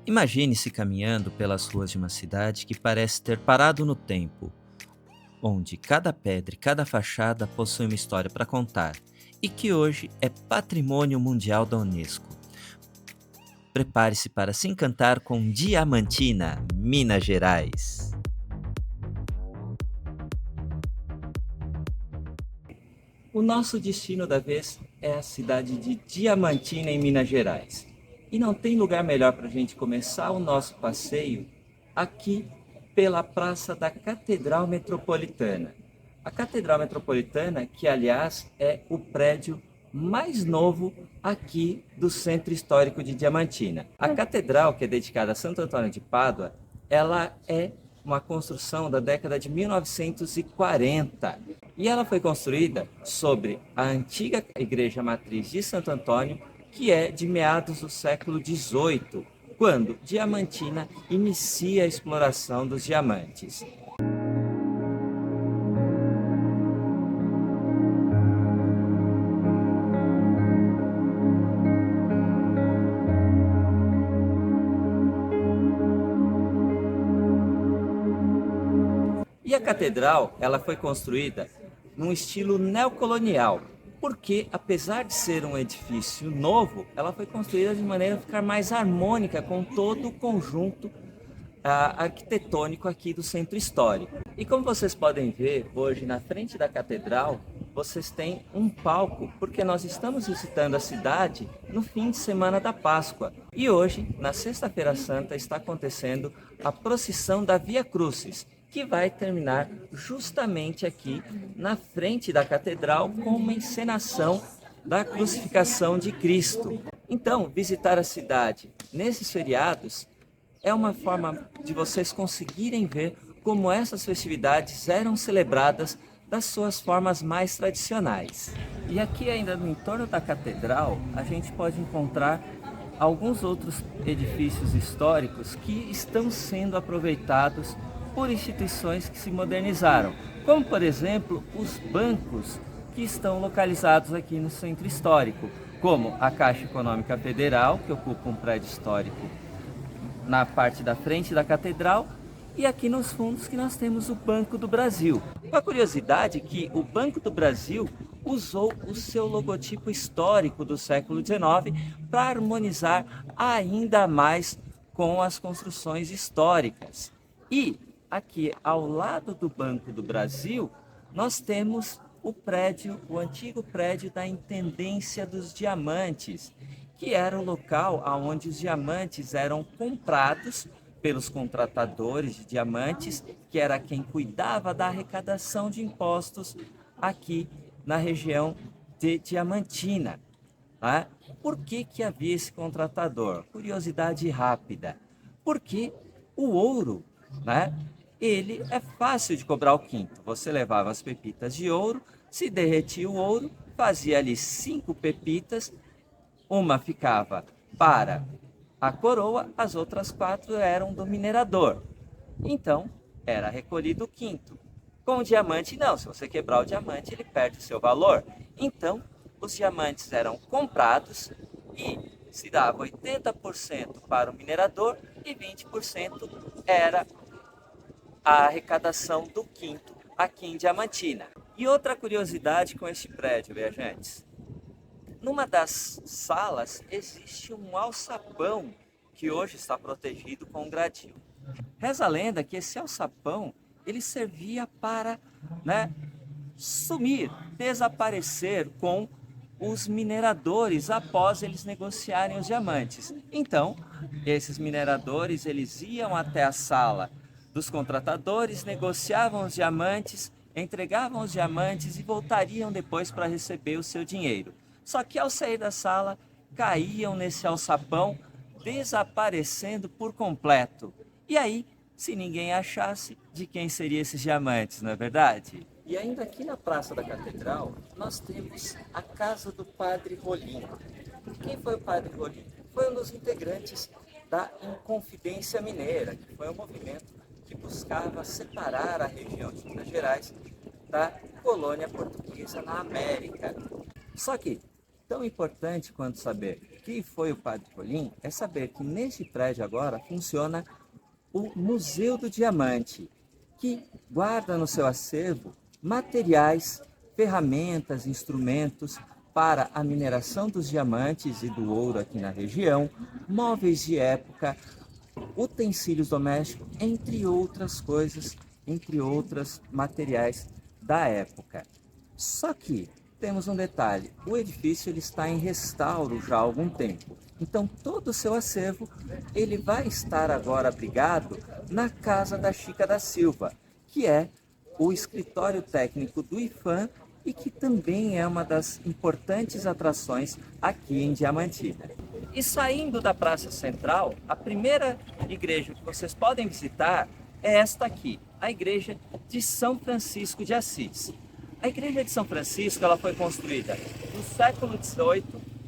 Imagine-se caminhando pelas ruas de uma cidade que parece ter parado no tempo, onde cada pedra e cada fachada possui uma história para contar, e que hoje é Patrimônio Mundial da Unesco. Prepare-se para se encantar com Diamantina, Minas Gerais. O nosso destino da vez é a cidade de Diamantina, em Minas Gerais. E não tem lugar melhor para a gente começar o nosso passeio aqui pela Praça da Catedral Metropolitana. A Catedral Metropolitana, que aliás é o prédio mais novo aqui do Centro Histórico de Diamantina. A catedral, que é dedicada a Santo Antônio de Pádua, ela é uma construção da década de 1940 e ela foi construída sobre a antiga igreja matriz de Santo Antônio, que é de meados do século XVIII, quando Diamantina inicia a exploração dos diamantes. E a catedral, ela foi construída num estilo neocolonial, porque apesar de ser um edifício novo, ela foi construída de maneira a ficar mais harmônica com todo o conjunto arquitetônico aqui do centro histórico. E como vocês podem ver, hoje na frente da catedral, vocês têm um palco, porque nós estamos visitando a cidade no fim de semana da Páscoa. E hoje, na Sexta-feira Santa, está acontecendo a procissão da Via Crucis, que vai terminar justamente aqui na frente da catedral com uma encenação da crucificação de Cristo. Então, visitar a cidade nesses feriados é uma forma de vocês conseguirem ver como essas festividades eram celebradas das suas formas mais tradicionais. E aqui ainda no entorno da catedral, a gente pode encontrar alguns outros edifícios históricos que estão sendo aproveitados por instituições que se modernizaram, como por exemplo os bancos que estão localizados aqui no centro histórico, como a Caixa Econômica Federal, que ocupa um prédio histórico na parte da frente da catedral, e aqui nos fundos que nós temos o Banco do Brasil. Uma curiosidade é que o Banco do Brasil usou o seu logotipo histórico do século XIX para harmonizar ainda mais com as construções históricas. E aqui ao lado do Banco do Brasil, nós temos o antigo prédio da Intendência dos Diamantes, que era o local onde os diamantes eram comprados pelos contratadores de diamantes, que era quem cuidava da arrecadação de impostos aqui na região de Diamantina. Tá? Por que havia esse contratador? Curiosidade rápida. Porque o ouro, né, ele é fácil de cobrar o quinto. Você levava as pepitas de ouro, se derretia o ouro, fazia ali 5 pepitas, uma ficava para a coroa, as outras 4 eram do minerador. Então, era recolhido o quinto. Com o diamante, não. Se você quebrar o diamante, ele perde o seu valor. Então, os diamantes eram comprados e se dava 80% para o minerador e 20% era a arrecadação do quinto aqui em Diamantina. E outra curiosidade com este prédio, viajantes. Numa das salas existe um alçapão que hoje está protegido com um gradil. Reza a lenda que esse alçapão ele servia para, sumir, desaparecer com os mineradores após eles negociarem os diamantes. Então, esses mineradores eles iam até a sala dos contratadores, negociavam os diamantes, entregavam os diamantes e voltariam depois para receber o seu dinheiro. Só que ao sair da sala, caíam nesse alçapão, desaparecendo por completo. E aí, se ninguém achasse, de quem seriam esses diamantes, não é verdade? E ainda aqui na Praça da Catedral, nós temos a Casa do Padre Rolim. Quem foi o Padre Rolim? Foi um dos integrantes da Inconfidência Mineira, que foi um movimento que buscava separar a região de Minas Gerais da colônia portuguesa na América. Só que tão importante quanto saber quem foi o Padre Polim é saber que neste prédio agora funciona o Museu do Diamante, que guarda no seu acervo materiais, ferramentas, instrumentos para a mineração dos diamantes e do ouro aqui na região, móveis de época, utensílios domésticos, entre outras coisas, entre outros materiais da época. Só que temos um detalhe, o edifício ele está em restauro já há algum tempo. Então todo o seu acervo ele vai estar agora abrigado na casa da Chica da Silva, que é o escritório técnico do IPHAN e que também é uma das importantes atrações aqui em Diamantina. E saindo da Praça Central, a primeira igreja que vocês podem visitar é esta aqui, a Igreja de São Francisco de Assis. A Igreja de São Francisco ela foi construída no século XVIII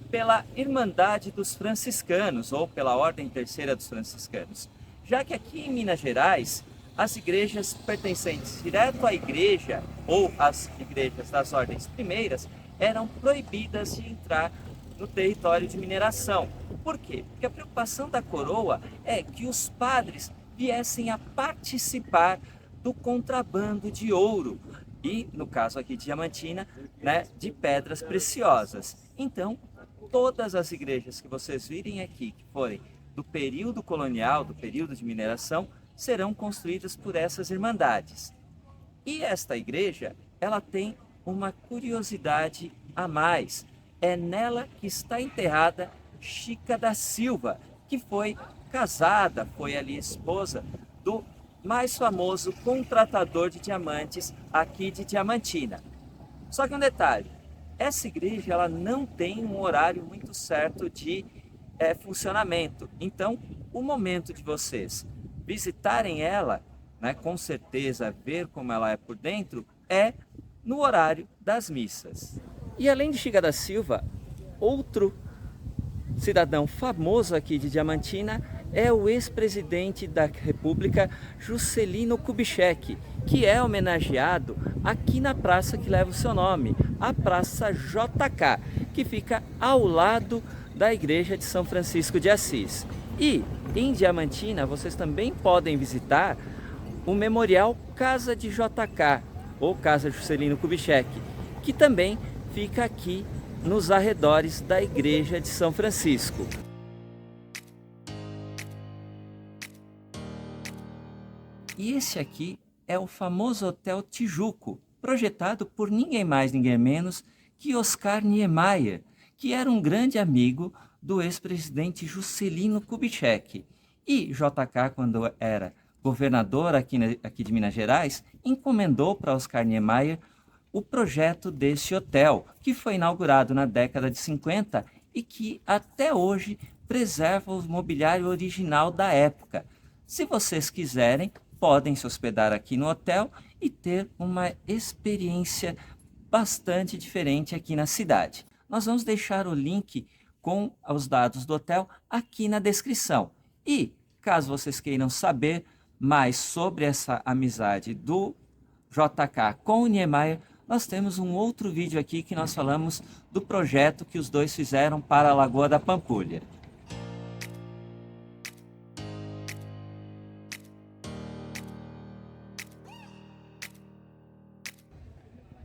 pela Irmandade dos Franciscanos, ou pela Ordem Terceira dos Franciscanos, já que aqui em Minas Gerais, as igrejas pertencentes direto à igreja, ou as igrejas das ordens primeiras, eram proibidas de entrar no território de mineração. Por quê? Porque a preocupação da coroa é que os padres viessem a participar do contrabando de ouro, e, no caso aqui de Diamantina, né, de pedras preciosas. Então, todas as igrejas que vocês virem aqui, que forem do período colonial, do período de mineração, serão construídas por essas irmandades. E esta igreja, ela tem uma curiosidade a mais. É nela que está enterrada Chica da Silva, que foi casada, foi ali esposa do mais famoso contratador de diamantes aqui de Diamantina. Só que um detalhe, essa igreja ela não tem um horário muito certo de funcionamento. Então, o momento de vocês visitarem ela, né, com certeza ver como ela é por dentro, é no horário das missas. E além de Chica da Silva, outro cidadão famoso aqui de Diamantina é o ex-presidente da República, Juscelino Kubitschek, que é homenageado aqui na praça que leva o seu nome, a Praça JK, que fica ao lado da Igreja de São Francisco de Assis. E em Diamantina vocês também podem visitar o Memorial Casa de JK, ou Casa Juscelino Kubitschek, que também fica aqui nos arredores da Igreja de São Francisco. E esse aqui é o famoso Hotel Tijuco, projetado por ninguém mais, ninguém menos que Oscar Niemeyer, que era um grande amigo do ex-presidente Juscelino Kubitschek. E JK, quando era governador aqui de Minas Gerais, encomendou para Oscar Niemeyer o projeto desse hotel, que foi inaugurado na década de 50 e que até hoje preserva o mobiliário original da época. Se vocês quiserem, podem se hospedar aqui no hotel e ter uma experiência bastante diferente aqui na cidade. Nós vamos deixar o link com os dados do hotel aqui na descrição. E, caso vocês queiram saber mais sobre essa amizade do JK com o Niemeyer, nós temos um outro vídeo aqui que nós falamos do projeto que os dois fizeram para a Lagoa da Pampulha.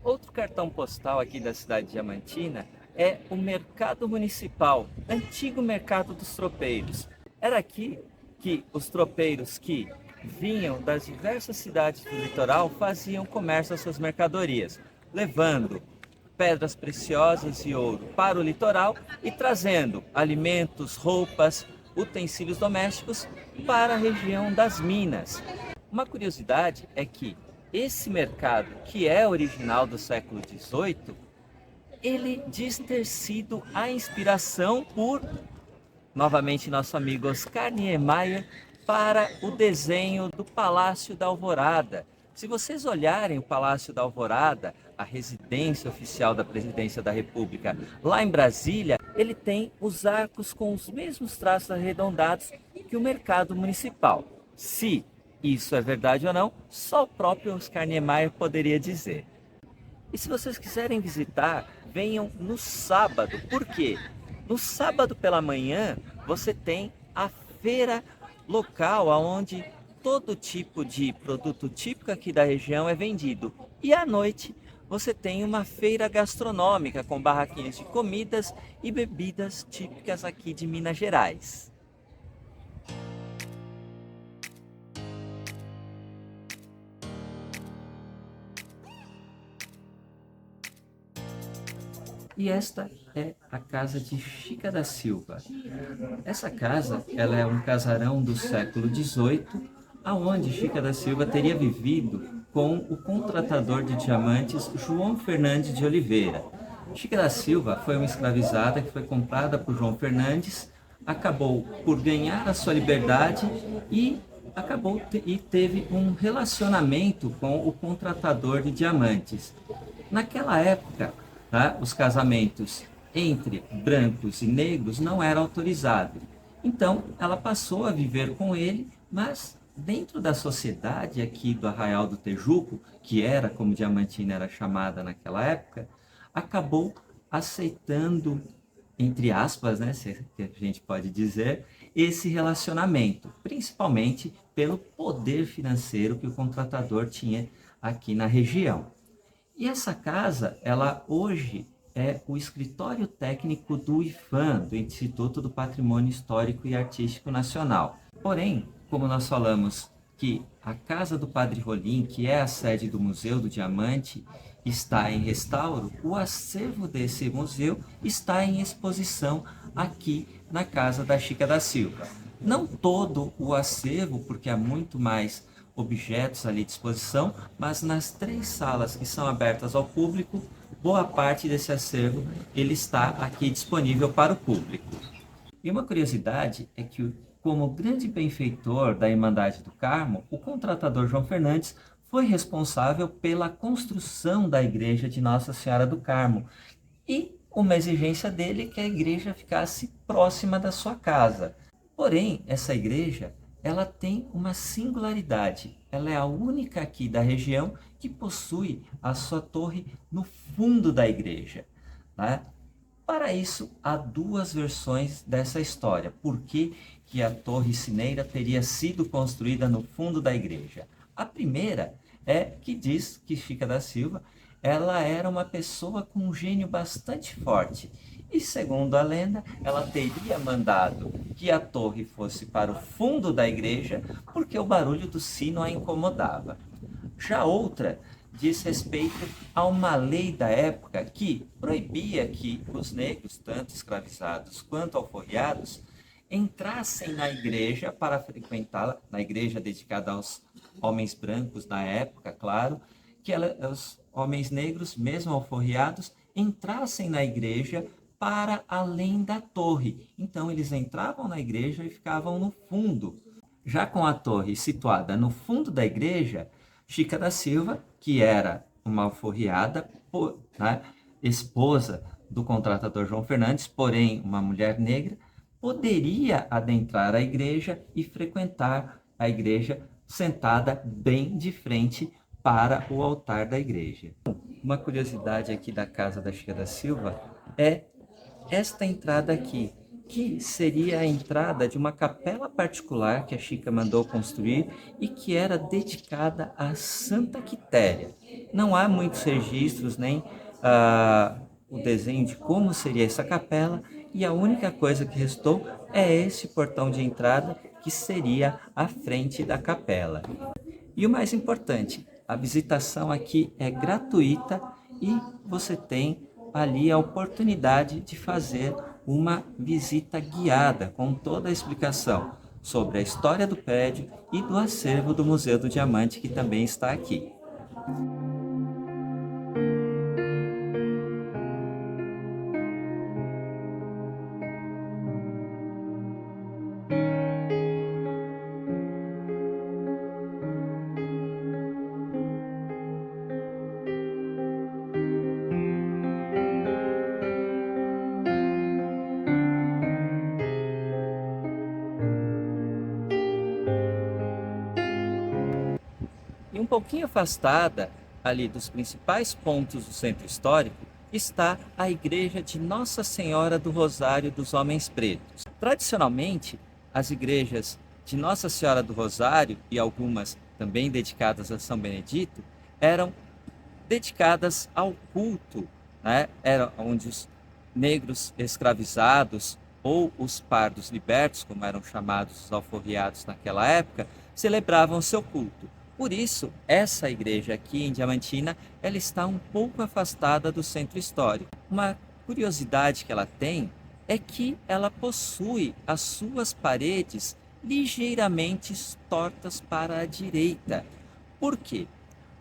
Outro cartão postal aqui da cidade de Diamantina é o Mercado Municipal, antigo Mercado dos Tropeiros. Era aqui que os tropeiros que vinham das diversas cidades do litoral faziam comércio às suas mercadorias, levando pedras preciosas e ouro para o litoral e trazendo alimentos, roupas, utensílios domésticos para a região das Minas. Uma curiosidade é que esse mercado, que é original do século XVIII, ele diz ter sido a inspiração por, novamente, nosso amigo Oscar Niemeyer, para o desenho do Palácio da Alvorada. Se vocês olharem o Palácio da Alvorada, a residência oficial da Presidência da República, lá em Brasília, ele tem os arcos com os mesmos traços arredondados que o Mercado Municipal. Se isso é verdade ou não, só o próprio Oscar Niemeyer poderia dizer. E se vocês quiserem visitar, venham no sábado. Por quê? No sábado pela manhã, você tem a feira local, onde todo tipo de produto típico aqui da região é vendido. E à noite, você tem uma feira gastronômica com barraquinhas de comidas e bebidas típicas aqui de Minas Gerais. E esta é a casa de Chica da Silva. Essa casa, ela é um casarão do século XVIII, aonde Chica da Silva teria vivido com o contratador de diamantes João Fernandes de Oliveira. Chica da Silva foi uma escravizada que foi comprada por João Fernandes, acabou por ganhar a sua liberdade e teve um relacionamento com o contratador de diamantes. Naquela época, tá, os casamentos entre brancos e negros não eram autorizados. Então, ela passou a viver com ele, mas dentro da sociedade aqui do Arraial do Tejuco, que era como Diamantina era chamada naquela época, acabou aceitando, entre aspas, né, se a gente pode dizer, esse relacionamento, principalmente pelo poder financeiro que o contratador tinha aqui na região. E essa casa, ela hoje é o escritório técnico do IPHAN, do Instituto do Patrimônio Histórico e Artístico Nacional. Porém, como nós falamos que a Casa do Padre Rolim, que é a sede do Museu do Diamante, está em restauro, o acervo desse museu está em exposição aqui na Casa da Chica da Silva. Não todo o acervo, porque há muito mais objetos ali à disposição, mas nas 3 salas que são abertas ao público, boa parte desse acervo ele está aqui disponível para o público. E uma curiosidade é que, como grande benfeitor da Irmandade do Carmo, o contratador João Fernandes foi responsável pela construção da igreja de Nossa Senhora do Carmo. E uma exigência dele é que a igreja ficasse próxima da sua casa. Porém, essa igreja, ela tem uma singularidade. Ela é a única aqui da região que possui a sua torre no fundo da igreja, né? Para isso, há 2 versões dessa história. Por que que a torre sineira teria sido construída no fundo da igreja? A primeira é que diz que Chica da Silva, ela era uma pessoa com um gênio bastante forte. E segundo a lenda, ela teria mandado que a torre fosse para o fundo da igreja porque o barulho do sino a incomodava. Já outra diz respeito a uma lei da época que proibia que os negros, tanto escravizados quanto alforriados, entrassem na igreja para frequentá-la, na igreja dedicada aos homens brancos da época, claro, que os homens negros, mesmo alforriados, entrassem na igreja para além da torre. Então eles entravam na igreja e ficavam no fundo. Já com a torre situada no fundo da igreja, Chica da Silva, que era uma alforriada, né, esposa do contratador João Fernandes, porém uma mulher negra, poderia adentrar a igreja e frequentar a igreja sentada bem de frente para o altar da igreja. Uma curiosidade aqui da casa da Chica da Silva é esta entrada aqui, que seria a entrada de uma capela particular que a Chica mandou construir e que era dedicada a Santa Quitéria. Não há muitos registros, nem o desenho de como seria essa capela, e a única coisa que restou é esse portão de entrada, que seria a frente da capela. E o mais importante, a visitação aqui é gratuita e você tem ali a oportunidade de fazer uma visita guiada com toda a explicação sobre a história do prédio e do acervo do Museu do Diamante, que também está aqui. E um pouquinho afastada ali dos principais pontos do centro histórico está a igreja de Nossa Senhora do Rosário dos Homens Pretos. Tradicionalmente, as igrejas de Nossa Senhora do Rosário e algumas também dedicadas a São Benedito eram dedicadas ao culto, né? Era onde os negros escravizados ou os pardos libertos, como eram chamados os alforriados naquela época, celebravam seu culto. Por isso, essa igreja aqui em Diamantina, ela está um pouco afastada do centro histórico. Uma curiosidade que ela tem é que ela possui as suas paredes ligeiramente tortas para a direita. Por quê?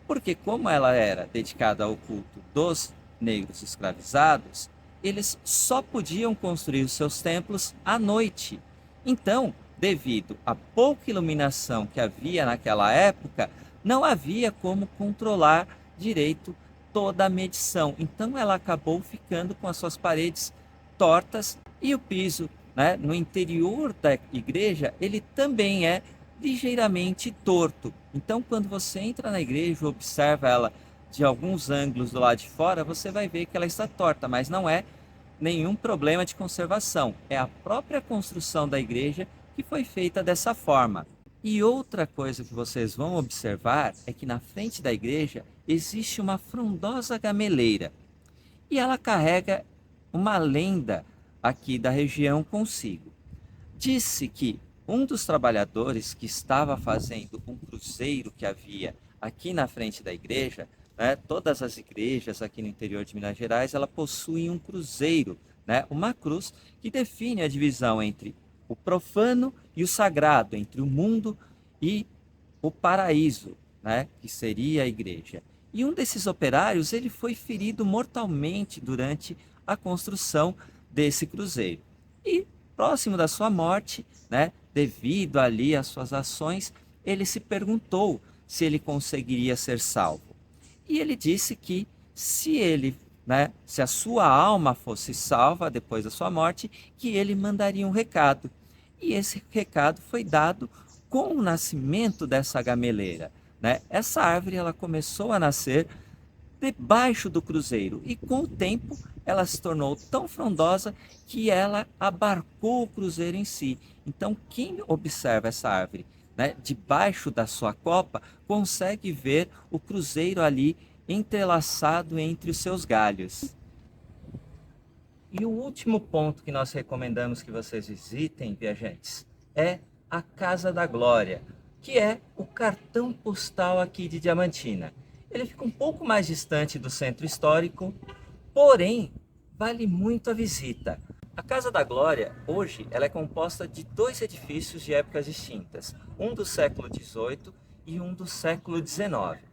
Porque como ela era dedicada ao culto dos negros escravizados, eles só podiam construir os seus templos à noite. Então, devido à pouca iluminação que havia naquela época, não havia como controlar direito toda a medição. Então ela acabou ficando com as suas paredes tortas e o piso, né, no interior da igreja, ele também é ligeiramente torto. Então quando você entra na igreja, observa ela de alguns ângulos do lado de fora, você vai ver que ela está torta, mas não é nenhum problema de conservação. É a própria construção da igreja que foi feita dessa forma. E outra coisa que vocês vão observar é que na frente da igreja existe uma frondosa gameleira. E ela carrega uma lenda aqui da região consigo. Disse que um dos trabalhadores que estava fazendo um cruzeiro que havia aqui na frente da igreja, né, todas as igrejas aqui no interior de Minas Gerais, ela possuem um cruzeiro, né, uma cruz que define a divisão entre o profano e o sagrado, entre o mundo e o paraíso, né, que seria a igreja. E um desses operários, ele foi ferido mortalmente durante a construção desse cruzeiro. E próximo da sua morte, né, devido ali às suas ações, ele se perguntou se ele conseguiria ser salvo. E ele disse que se ele, né, se a sua alma fosse salva depois da sua morte, que ele mandaria um recado. E esse recado foi dado com o nascimento dessa gameleira, né? Essa árvore ela começou a nascer debaixo do cruzeiro e com o tempo ela se tornou tão frondosa que ela abarcou o cruzeiro em si. Então quem observa essa árvore, né, debaixo da sua copa, consegue ver o cruzeiro ali entrelaçado entre os seus galhos. E o último ponto que nós recomendamos que vocês visitem, viajantes, é a Casa da Glória, que é o cartão postal aqui de Diamantina. Ele fica um pouco mais distante do centro histórico, porém vale muito a visita. A Casa da Glória, hoje, ela é composta de dois edifícios de épocas distintas, um do século XVIII e um do século XIX.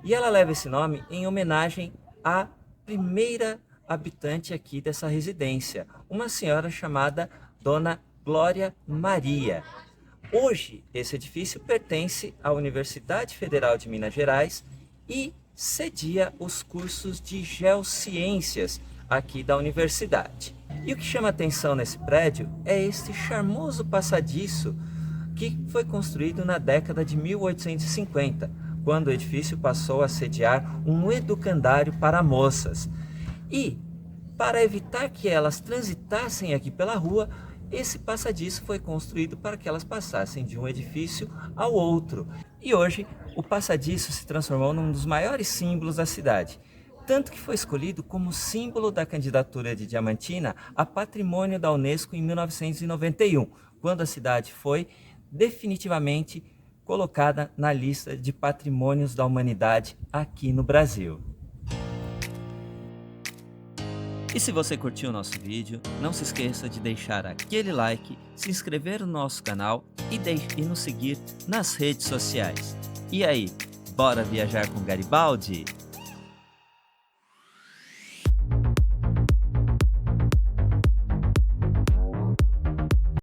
E ela leva esse nome em homenagem à primeira habitante aqui dessa residência, uma senhora chamada Dona Glória Maria. Hoje, esse edifício pertence à Universidade Federal de Minas Gerais e cedia os cursos de geociências aqui da universidade. E o que chama atenção nesse prédio é este charmoso passadiço que foi construído na década de 1850, quando o edifício passou a sediar um educandário para moças. E, para evitar que elas transitassem aqui pela rua, esse passadiço foi construído para que elas passassem de um edifício ao outro. E hoje, o passadiço se transformou num dos maiores símbolos da cidade, tanto que foi escolhido como símbolo da candidatura de Diamantina a Patrimônio da Unesco em 1991, quando a cidade foi definitivamente colocada na lista de Patrimônios da Humanidade aqui no Brasil. E se você curtiu o nosso vídeo, não se esqueça de deixar aquele like, se inscrever no nosso canal e nos seguir nas redes sociais. E aí, bora viajar com Garibaldi?